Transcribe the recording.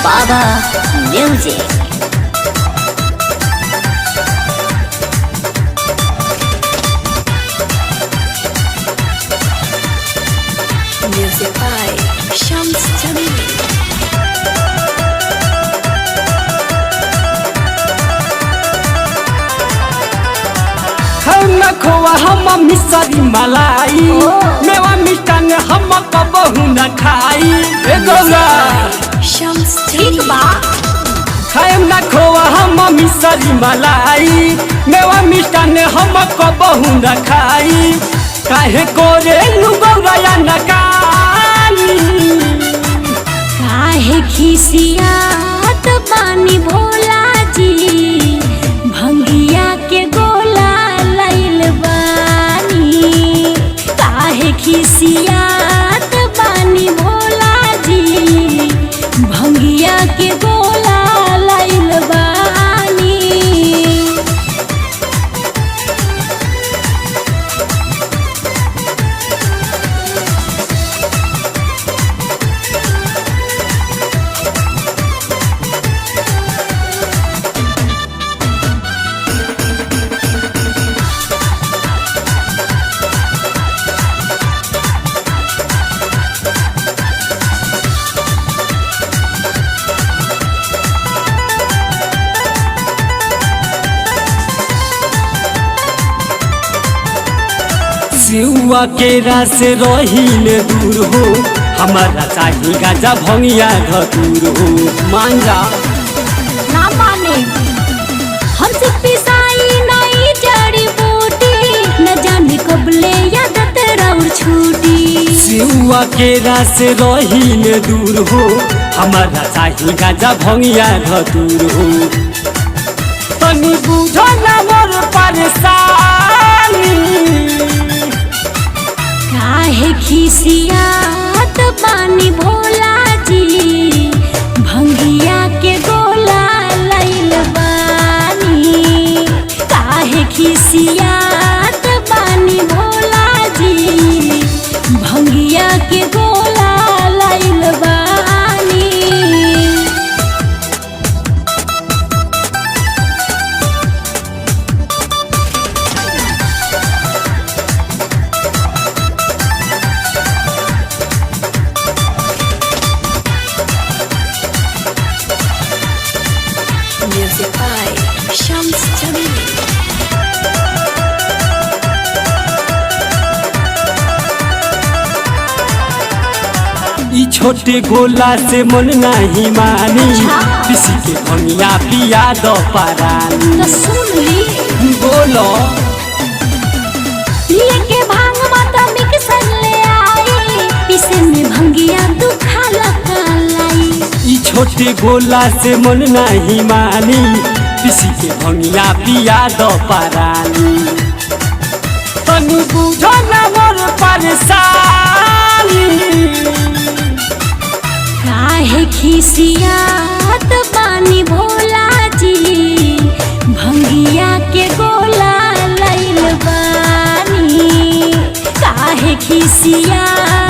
Baba Music. Music by Shams Jamil. खाना खोआ हम मिसरी मलाई मेवा मिष्टान हम कबहू न खाई गौरा Shams ठीक बा खाना खोआ हम मिसरी मलाई मेवा मिष्टान हम कबहू न खाई काहे कोरे गौरा न कानी काहे खिसियात बानी भोला जी भंगिया के गोला लैल बानी काहे खिसियात बानी भोला जी भंगिया के गोला लैल बानी सिउआ के रास रहीन दूर हो हमारा चाहिए गाजा भंगिया धतूर हो मांजा ना माने हमसे पिसाई नहीं जड़ी बूटी न जाने कब ले यादत राउर छूटी सिउआ के रास रहीन दूर हो हमारा चाहिए गाजा भंगिया धतूर हो तनी बुझो ना मोर परेशानी काहे खिसियात बानी भोला जी भंगिया के गोला लैल बानी काहे खिसियात बानी भोला जी भंगिया के गोला लैल बानी Music by Shams Jamil. ई छोटे गोला से मन नहीं मानी किसी के भंगिया पिया दो पारानी तो सुन ली बोलो पिए के भांग माता मिक्सर ले आई पीसे में भंगिया दुखा लगाई ई छोटे गोला से मन नहीं मानी किसी के भंगिया पिया दो पारानी तनी बुझो ना मोर परेशानी काहे खिसियात बानी भोला जी भंगिया के गोला लैल बानी काहे खिसियात